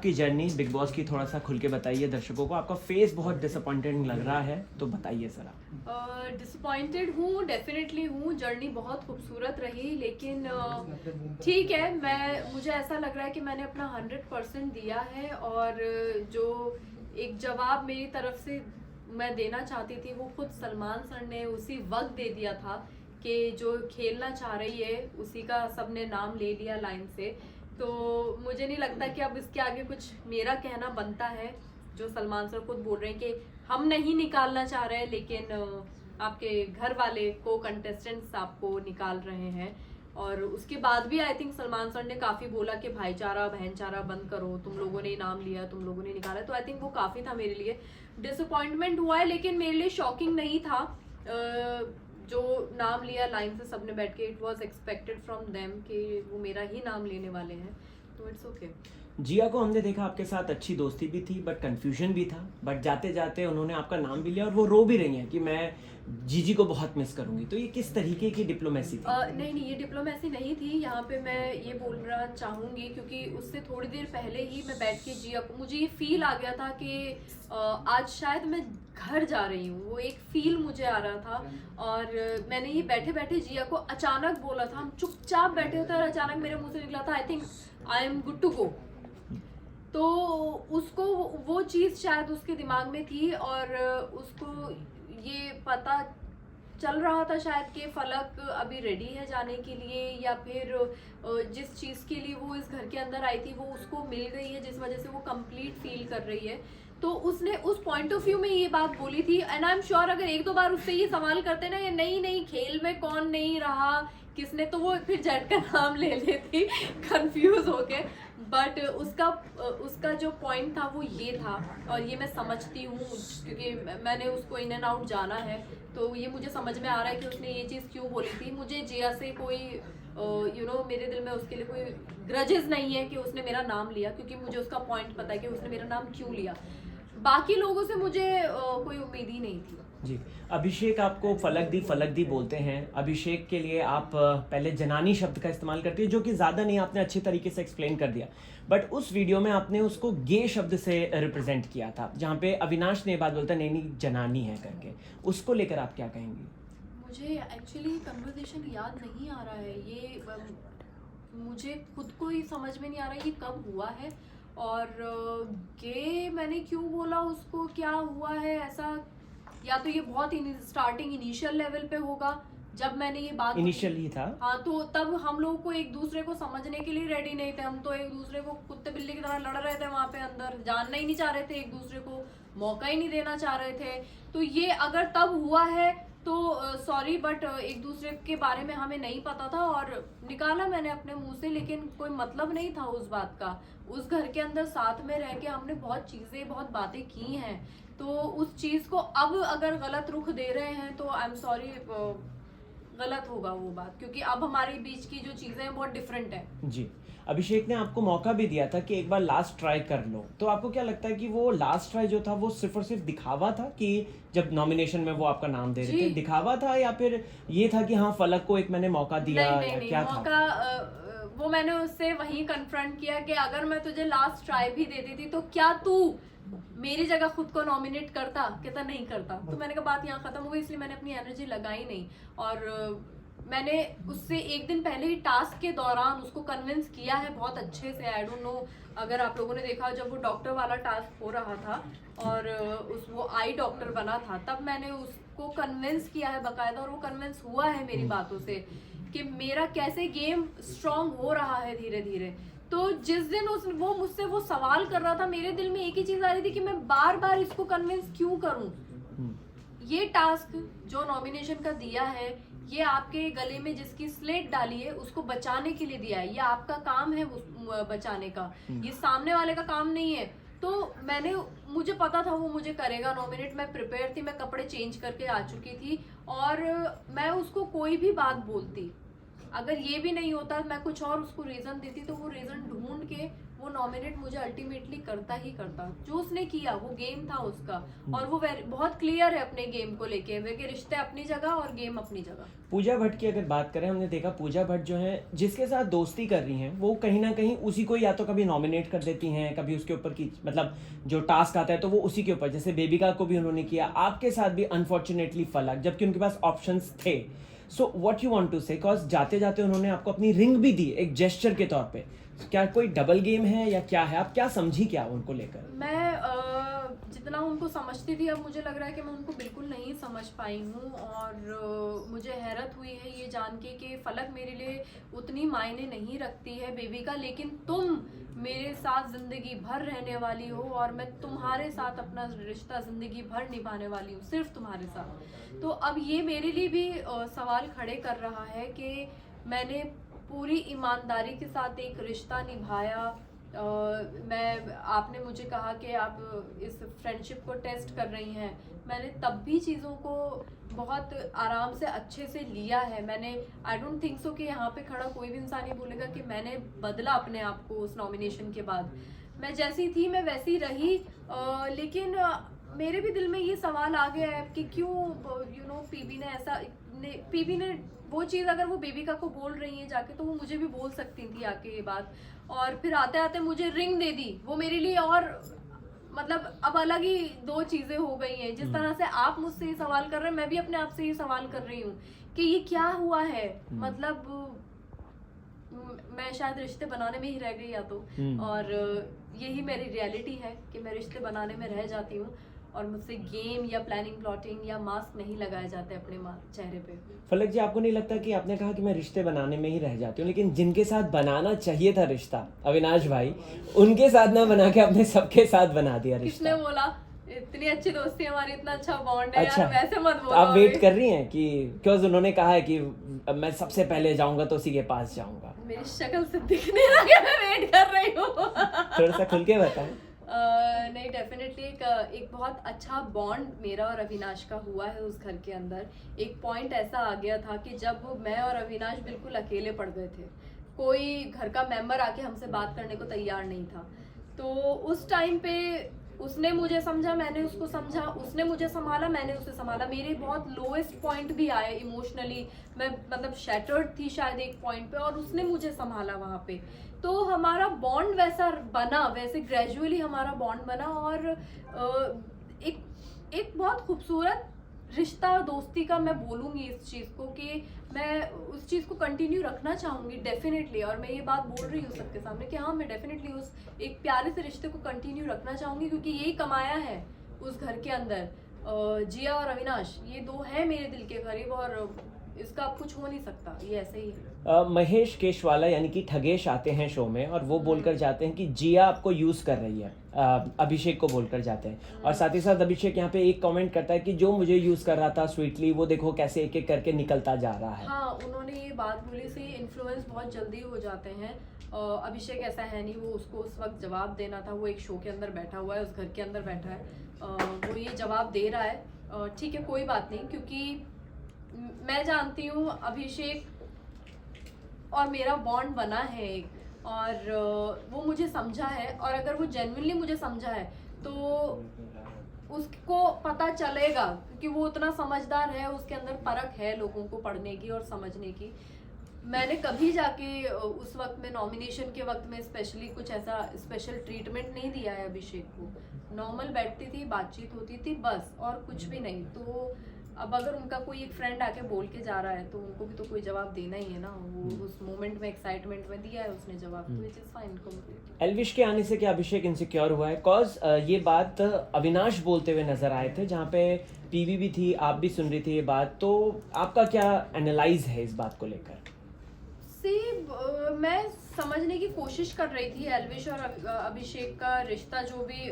आपकी journey big boss की, थोड़ा सा खुल के बताइए दर्शकों को। आपका फेस बहुत डिसअपॉइंटेड लग रहा है, तो बताइए जरा। डिसअपॉइंटेड हूँ, डेफिनेटली हूँ। जर्नी बहुत खूबसूरत रही, लेकिन ठीक है, मुझे ऐसा लग रहा है कि मैंने अपना 100% दिया है, और जो एक जवाब मेरी तरफ से मैं देना चाहती थी वो खुद सलमान सर ने उसी वक्त दे दिया था कि जो खेलना चाह रही है उसी का सबने नाम ले लिया लाइन से। तो मुझे नहीं लगता कि अब इसके आगे कुछ मेरा कहना बनता है। जो सलमान सर खुद बोल रहे हैं कि हम नहीं निकालना चाह रहे, लेकिन आपके घर वाले को कंटेस्टेंट्स आपको निकाल रहे हैं। और उसके बाद भी आई थिंक सलमान सर ने काफी बोला कि भाईचारा बहनचारा बंद करो, तुम लोगों ने नाम लिया, तुम लोगों ने निकाला। तो आई थिंक वो काफी था मेरे लिए। डिसअपॉइंटमेंट हुआ है, लेकिन मेरे लिए शॉकिंग नहीं था। जो नाम लिया लाइन से सबने बैठ के, it was expected from them कि वो मेरा ही नाम लेने वाले हैं, तो इट्स ओके। जिया को हमने देखा आपके साथ अच्छी दोस्ती भी थी, बट कंफ्यूजन भी था, बट जाते जाते उन्होंने आपका नाम भी लिया और वो रो भी रही हैं कि मैं जीजी को बहुत मिस करूंगी। तो ये किस तरीके की डिप्लोमेसी थी? नहीं, ये डिप्लोमेसी नहीं थी। यहाँ पे मैं ये बोलना चाहूँगी, क्योंकि उससे थोड़ी देर पहले ही मैं बैठ के जिया को, मुझे ये फील आ गया था कि आज शायद मैं घर जा रही हूँ। वो एक फील मुझे आ रहा था, और मैंने ये बैठे बैठे जिया को अचानक बोला था। हम चुपचाप बैठे होते और अचानक मेरे मुंह से निकला था, I think I am good to go. तो उसको वो चीज़ शायद उसके दिमाग में थी, और उसको ये पता चल रहा था शायद कि फलक अभी रेडी है जाने के लिए, या फिर जिस चीज़ के लिए वो इस घर के अंदर आई थी वो उसको मिल गई है, जिस वजह से वो कंप्लीट फील कर रही है। तो उसने उस पॉइंट ऑफ व्यू में ये बात बोली थी। एंड आई एम श्योर अगर एक दो बार उससे ये सवाल करते ना, ये नहीं खेल में कौन नहीं रहा, किसने, तो वो फिर जेट का नाम ले लेती कंफ्यूज होके। बट उसका जो पॉइंट था वो ये था, और ये मैं समझती हूँ क्योंकि मैंने उसको इन एंड आउट जाना है। तो ये मुझे समझ में आ रहा है कि उसने ये चीज़ क्यों बोली थी। मुझे जिया से कोई मेरे दिल में उसके लिए कोई ग्रजेस नहीं है कि उसने मेरा नाम लिया, क्योंकि मुझे उसका पॉइंट पता है कि उसने मेरा नाम क्यों लिया। बाकी लोगों से मुझे कोई उम्मीद ही नहीं थी। जी, अभिषेक आपको फलक दी बोलते हैं। अभिषेक के लिए आप पहले जनानी शब्द का इस्तेमाल करती है, जो कि ज़्यादा नहीं, आपने अच्छे तरीके से एक्सप्लेन कर दिया। बट उस वीडियो में आपने उसको गे शब्द से रिप्रेजेंट किया था, जहाँ पे अविनाश ने बात बोलता नहीं जनानी है करके। उसको लेकर आप क्या कहेंगी? मुझे एक्चुअली कन्वर्सेशन याद नहीं आ रहा है। ये मुझे खुद को ही समझ में नहीं आ रहा है ये कब हुआ है, और गे मैंने क्यों बोला उसको, क्या हुआ है ऐसा। या तो ये बहुत स्टार्टिंग इनिशियल लेवल पे होगा जब मैंने ये बात इनिशियल ही था। हाँ, तो तब हम लोग को एक दूसरे को समझने के लिए रेडी नहीं थे। हम तो एक दूसरे को कुत्ते बिल्ली की तरह लड़ रहे थे वहां पे अंदर, जानना ही नहीं चाह रहे थे, एक दूसरे को मौका ही नहीं देना चाह रहे थे। तो ये अगर तब हुआ है तो सॉरी, बट एक दूसरे के बारे में हमें नहीं पता था और निकाला मैंने अपने मुंह से, लेकिन कोई मतलब नहीं था उस बात का। उस घर के अंदर साथ में रह के हमने बहुत चीजें, बहुत बातें की हैं, तो उस चीज को अब अगर गलत रुख दे रहे हैं तो आई एम सॉरी, गलत होगा वो बात, क्योंकि अब हमारे बीच की जो चीजें हैं बहुत डिफरेंट है। जी, अभिषेक ने आपको मौका भी दिया था कि एक बार लास्ट ट्राई कर लो, तो आपको क्या लगता है कि वो लास्ट ट्राई जो था वो सिर्फ और सिर्फ दिखावा था, कि जब नॉमिनेशन में वो आपका नाम दे रहे थे दिखावा था, या फिर ये था कि हाँ फलक को एक मैंने मौका दिया? नहीं, क्या मौका था? वो मैंने उससे वहीं कन्फ्रंट किया कि अगर मैं तुझे लास्ट ट्राई भी देती थी तो क्या तू मेरी जगह खुद को नॉमिनेट करता? कहता नहीं करता। तो मैंने कहा बात यहाँ खत्म हो गई, इसलिए मैंने अपनी एनर्जी लगाई नहीं। और मैंने उससे एक दिन पहले ही टास्क के दौरान उसको कन्विंस किया है बहुत अच्छे से। आई डोंट नो अगर आप लोगों ने देखा, जब वो डॉक्टर वाला टास्क हो रहा था और वो आई डॉक्टर बना था, तब मैंने उसको कन्विंस किया है बकायदा, और वो कन्विंस हुआ है मेरी बातों से कि मेरा कैसे गेम स्ट्रांग हो रहा है धीरे धीरे। तो जिस दिन वो मुझसे वो सवाल कर रहा था, मेरे दिल में एक ही चीज आ रही थी कि मैं बार बार इसको कन्विंस क्यों करूं। ये टास्क जो नॉमिनेशन का दिया है, ये आपके गले में जिसकी स्लेट डाली है उसको बचाने के लिए दिया है। ये आपका काम है बचाने का, ये सामने वाले का काम नहीं है। तो मुझे पता था वो मुझे करेगा नॉमिनेट, मैं प्रिपेयर थी, मैं कपड़े चेंज करके आ चुकी थी, और मैं उसको कोई भी बात बोलती, अगर ये भी नहीं होता, मैं कुछ और उसको रीजन देती, तो वो रीजन ढूंढ के वो नॉमिनेट मुझे अल्टीमेटली करता ही करता। जो उसने किया वो गेम था उसका, और वो बहुत क्लियर है अपने गेम को लेके, वे के रिश्ते अपनी जगह और गेम अपनी जगह। पूजा भट्ट की अगर बात करें, हमने देखा पूजा भट्ट जो है जिसके साथ दोस्ती कर रही हैं वो कहीं ना कहीं उसी को या तो कभी नॉमिनेट कर देती हैं, कभी उसके ऊपर की मतलब जो टास्क आता है तो वो उसी के ऊपर, जैसे बेबिका को भी उन्होंने किया, आपके साथ भी अनफॉर्चुनेटली फलक, जबकि उनके पास ऑप्शंस थे। So what you want to say, because जाते जाते उन्होंने आपको अपनी रिंग भी दी एक जेस्चर के तौर पे, क्या कोई डबल गेम है या क्या है, आप क्या समझी क्या उनको लेकर? मैं जितना उनको समझती थी, अब मुझे लग रहा है कि मैं उनको बिल्कुल नहीं समझ पाई हूँ, और मुझे हैरत हुई है ये जान के कि फलक मेरे लिए उतनी मायने नहीं रखती है बेबिका, लेकिन तुम मेरे साथ ज़िंदगी भर रहने वाली हो और मैं तुम्हारे साथ अपना रिश्ता ज़िंदगी भर निभाने वाली हूँ, सिर्फ तुम्हारे साथ। तो अब ये मेरे लिए भी सवाल खड़े कर रहा है कि मैंने पूरी ईमानदारी के साथ एक रिश्ता निभाया। आपने मुझे कहा कि आप इस फ्रेंडशिप को टेस्ट कर रही हैं, मैंने तब भी चीज़ों को बहुत आराम से अच्छे से लिया है। मैंने आई डोंट थिंक सो कि यहाँ पे खड़ा कोई भी इंसान ये बोलेगा कि मैंने बदला अपने आप को उस नॉमिनेशन के बाद। मैं जैसी थी मैं वैसी रही, लेकिन मेरे भी दिल में ये सवाल आ गया है कि क्यों पीबी ने वो चीज़, अगर वो बेबिका को बोल रही है जाके, तो वो मुझे भी बोल सकती थी आके ये बात, और फिर आते आते मुझे रिंग दे दी। वो मेरे लिए और मतलब अब अलग ही दो चीज़ें हो गई हैं। जिस तरह से आप मुझसे ये सवाल कर रहे हैं, मैं भी अपने आप से ये सवाल कर रही हूँ कि ये क्या हुआ है। मतलब मैं शायद रिश्ते बनाने में ही रह गई या तो, और यही मेरी रियलिटी है कि मैं रिश्ते बनाने में रह जाती हूँ, और मुझसे गेम या प्लानिंग प्लॉटिंग या मास्क नहीं लगाए जाते अपने चेहरे पे। फलक जी, आपको नहीं लगता कि आपने कहा कि मैं रिश्ते बनाने में ही रह जाती हूँ, लेकिन जिनके साथ बनाना चाहिए था रिश्ता, अविनाश भाई, उनके साथ ना बना के आपने सबके साथ बना दिया रिश्ता? किसने बोला? इतनी अच्छी दोस्ती हमारी, इतना अच्छा बॉन्ड है। अच्छा, यार वैसे मत बोलो। आप वेट कर रही हैं कि क्योंकि उन्होंने कहा है कि मैं सबसे पहले जाऊंगा तो उसी के पास जाऊंगा? मेरी शक्ल से दिखने लगे, मैं वेट कर रही हूँ। थोड़ा सा खुल के बताएं। नहीं, डेफिनेटली एक बहुत अच्छा बॉन्ड मेरा और अविनाश का हुआ है उस घर के अंदर। एक पॉइंट ऐसा आ गया था कि जब मैं और अविनाश बिल्कुल अकेले पड़ गए थे, कोई घर का मेंबर आके हमसे बात करने को तैयार नहीं था, तो उस टाइम पे उसने मुझे समझा, मैंने उसको समझा, उसने मुझे संभाला, मैंने उसे संभाला। मेरे बहुत लोएस्ट पॉइंट भी आए इमोशनली, मैं मतलब शैटर्ड थी शायद एक पॉइंट पे, और उसने मुझे संभाला वहाँ पे। तो हमारा बॉन्ड वैसा बना, वैसे ग्रेजुअली हमारा बॉन्ड बना, और एक बहुत खूबसूरत रिश्ता दोस्ती का मैं बोलूँगी इस चीज़ को, कि मैं उस चीज़ को कंटिन्यू रखना चाहूँगी डेफिनेटली। और मैं ये बात बोल रही हूँ सबके सामने कि हाँ, मैं डेफिनेटली उस एक प्यारे से रिश्ते को कंटिन्यू रखना चाहूँगी, क्योंकि यही कमाया है उस घर के अंदर। जिया और अविनाश ये दो हैं मेरे दिल के करीब, और इसका अब कुछ हो नहीं सकता, ये ऐसे ही है। महेश केशवाला यानी कि ठगेश आते हैं शो में, और वो बोलकर जाते हैं कि जिया आपको यूज कर रही है, अभिषेक को बोलकर जाते हैं, और साथ ही साथ अभिषेक यहाँ पे एक कमेंट करता है कि जो मुझे यूज कर रहा था स्वीटली, वो देखो कैसे एक एक करके निकलता जा रहा है। हाँ, उन्होंने ये बात बोली से इन्फ्लुएंस बहुत जल्दी हो जाते हैं। अभिषेक ऐसा है नहीं, वो उसको उस वक्त जवाब देना था, वो एक शो के अंदर बैठा हुआ है, उस घर के अंदर बैठा है, वो ये जवाब दे रहा है। ठीक है, कोई बात नहीं, क्योंकि मैं जानती हूँ अभिषेक और मेरा बॉन्ड बना है एक, और वो मुझे समझा है, और अगर वो जेन्युइनली मुझे समझा है तो उसको पता चलेगा, क्योंकि वो उतना समझदार है, उसके अंदर परख है लोगों को पढ़ने की और समझने की। मैंने कभी जाके उस वक्त में नॉमिनेशन के वक्त में स्पेशली कुछ ऐसा स्पेशल ट्रीटमेंट नहीं दिया है अभिषेक को। नॉर्मल बैठती थी, बातचीत होती थी, बस, और कुछ भी नहीं। तो अब अगर उनका कोई एक फ्रेंड आके बोल के जा रहा है तो उनको भी तो कोई जवाब देना ही है ना। वो उस मोमेंट में एक्साइटमेंट में दिया है उसने जवाब, तो it is fine completely. Elvish के आने से क्या अभिषेक इनसिक्योर हुआ है? कॉज ये बात अविनाश बोलते हुए नजर आए थे, जहाँ पे पीवी भी थी, आप भी सुन रही थी ये बात, तो आपका क्या एनालाइज है इस बात को लेकर? मैं समझने की कोशिश कर रही थी एल्विश और अभिषेक का रिश्ता, जो भी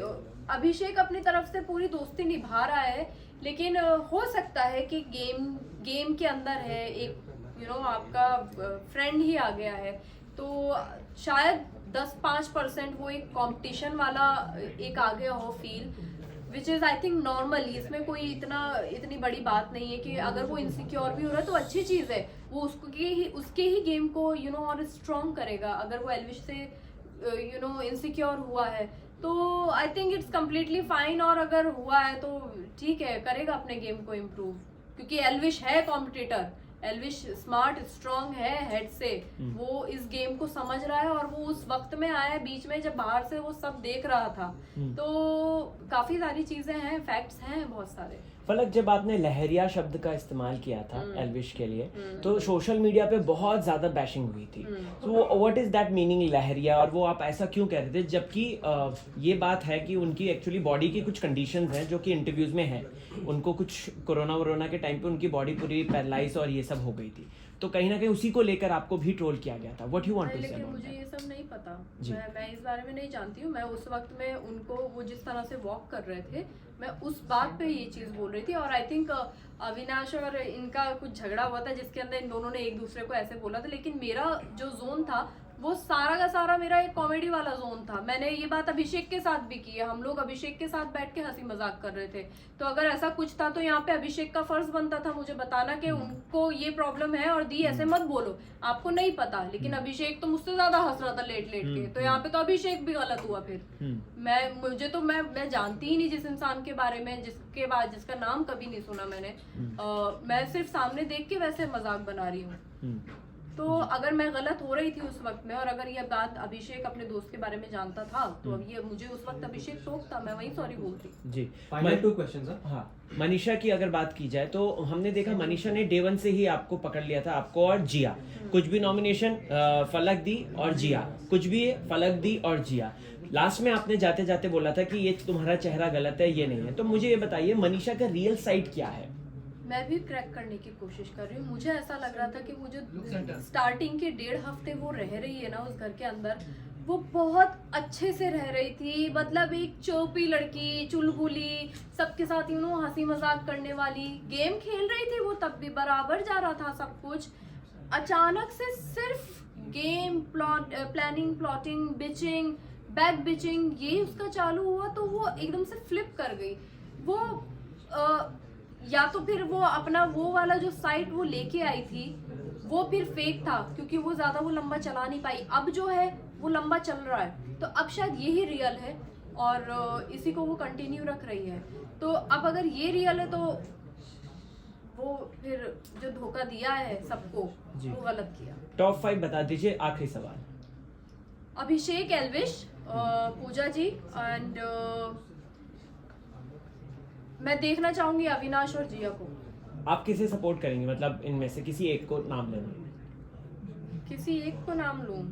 अभिषेक अपनी तरफ से पूरी दोस्ती निभा रहा है, लेकिन हो सकता है कि गेम के अंदर है एक आपका फ्रेंड ही आ गया है, तो शायद 10-5% वो एक कंपटीशन वाला एक आ गया हो feel, which is I think normal. इसमें कोई इतनी बड़ी बात नहीं है कि अगर वो इनसिक्योर भी हो रहा है तो अच्छी चीज़ है, वो उसके ही गेम को और स्ट्रॉन्ग करेगा। अगर वो एल्विश से इनसिक्योर हुआ है, तो I think it's completely fine. और अगर हुआ है तो ठीक है, करेगा अपने गेम को इम्प्रूव, क्योंकि एल्विश है कॉम्पिटिटर, एल्विश स्मार्ट स्ट्रांग है हेड से, वो इस गेम को समझ रहा है और वो उस वक्त में आया है बीच में जब बाहर से वो सब देख रहा था। तो काफी सारी चीजें हैं, फैक्ट्स हैं बहुत सारे। फलक, जब आपने लहरिया शब्द का इस्तेमाल किया था एल्विश के लिए, तो सोशल मीडिया पे बहुत ज्यादा बैशिंग हुई थी। तो व्हाट इज दैट मीनिंग लहरिया, और वो आप ऐसा क्यों कह रहे थे, जबकि ये बात है कि उनकी एक्चुअली बॉडी की कुछ कंडीशंस हैं जो कि इंटरव्यूज में है, उनको कुछ कोरोना के टाइम पे उनकी बॉडी पूरी पैरालाइज और ये सब हो गई थी, तो कहीं ना कहीं उसी को लेकर आपको भी ट्रोल किया गया था। व्हाट यू वांट टू से? लेकिन मुझे ये सब नहीं पता, मैं इस बारे में नहीं जानती हूँ। मैं उस वक्त में उनको, वो जिस तरह से वॉक कर रहे थे, मैं उस बात पे ये चीज बोल रही थी। और आई थिंक अविनाश और इनका कुछ झगड़ा हुआ था जिसके अंदर इन दोनों ने एक दूसरे को ऐसे बोला था, लेकिन मेरा जो जोन था वो सारा का सारा मेरा एक कॉमेडी वाला जोन था। मैंने ये बात अभिषेक के साथ भी की है, हम लोग अभिषेक के साथ बैठ के हंसी मजाक कर रहे थे। तो अगर ऐसा कुछ था तो यहाँ पे अभिषेक का फर्ज बनता था मुझे बताना कि उनको ये प्रॉब्लम है और दी ऐसे मत बोलो, आपको नहीं पता। लेकिन अभिषेक तो मुझसे ज्यादा हंस रहा था लेट के, तो यहाँ पे तो अभिषेक भी गलत हुआ। फिर मैं जानती ही नहीं जिस इंसान के बारे में, जिसका नाम कभी नहीं सुना मैंने, मैं सिर्फ सामने देख के वैसे मजाक बना रही हूँ। तो अगर मैं गलत हो रही थी उस वक्त में, और अगर ये बात अभिषेक अपने दोस्त के बारे में जानता था, तो अब ये मुझे उस वक्त अभिषेक टोकता, मैं वहीं सॉरी बोलती। जी, फाइनल 2 क्वेश्चंस। हाँ, मनीषा की अगर बात की जाए तो हमने देखा मनीषा ने डे 1 से ही आपको पकड़ लिया था, आपको और जिया। कुछ भी नॉमिनेशन फलक दी और जिया, कुछ भी फलक दी और जिया। लास्ट में आपने जाते जाते बोला था कि ये तुम्हारा चेहरा गलत है, ये नहीं है। तो मुझे ये बताइए, मनीषा का रियल साइड क्या है? मैं भी क्रैक करने की कोशिश कर रही हूँ। मुझे ऐसा लग रहा था कि वो जो स्टार्टिंग के 1.5 हफ्ते वो रह रही है ना उस घर के अंदर, वो बहुत अच्छे से रह रही थी। मतलब एक चौपी लड़की, चुलबुली, सबके साथ हंसी मजाक करने वाली, गेम खेल रही थी वो, तब भी बराबर जा रहा था सब कुछ। अचानक से सिर्फ game, planning, plotting, bitching, back bitching, ये उसका चालू हुआ, तो वो एकदम से फ्लिप कर गई। वो या तो फिर वो अपना वो वाला जो साइट वो लेके आई थी वो फिर फेक था, क्योंकि वो ज्यादा वो लंबा चला नहीं पाई। अब जो है वो लंबा चल रहा है, तो अब शायद यही रियल है और इसी को वो कंटिन्यू रख रही है। तो अब अगर ये रियल है तो वो फिर जो धोखा दिया है सबको, वो गलत किया। टॉप 5 बता दीजिए, आखिरी सवाल। अभिषेक, एल्विश, पूजा जी, एंड मैं देखना चाहूंगी अविनाश और जिया को। आप किसे सपोर्ट करेंगे, मतलब इनमें से किसी एक को नाम लेना? किसी एक को नाम लूं?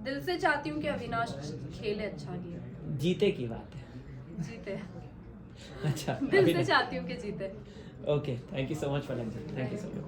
दिल से चाहती हूँ कि अविनाश खेले अच्छा गेम। जीते की बात है। जीते। अच्छा, दिल से चाहती हूँ कि जीते। Okay, thank you so much फलक जी, थैंक यू सो मच।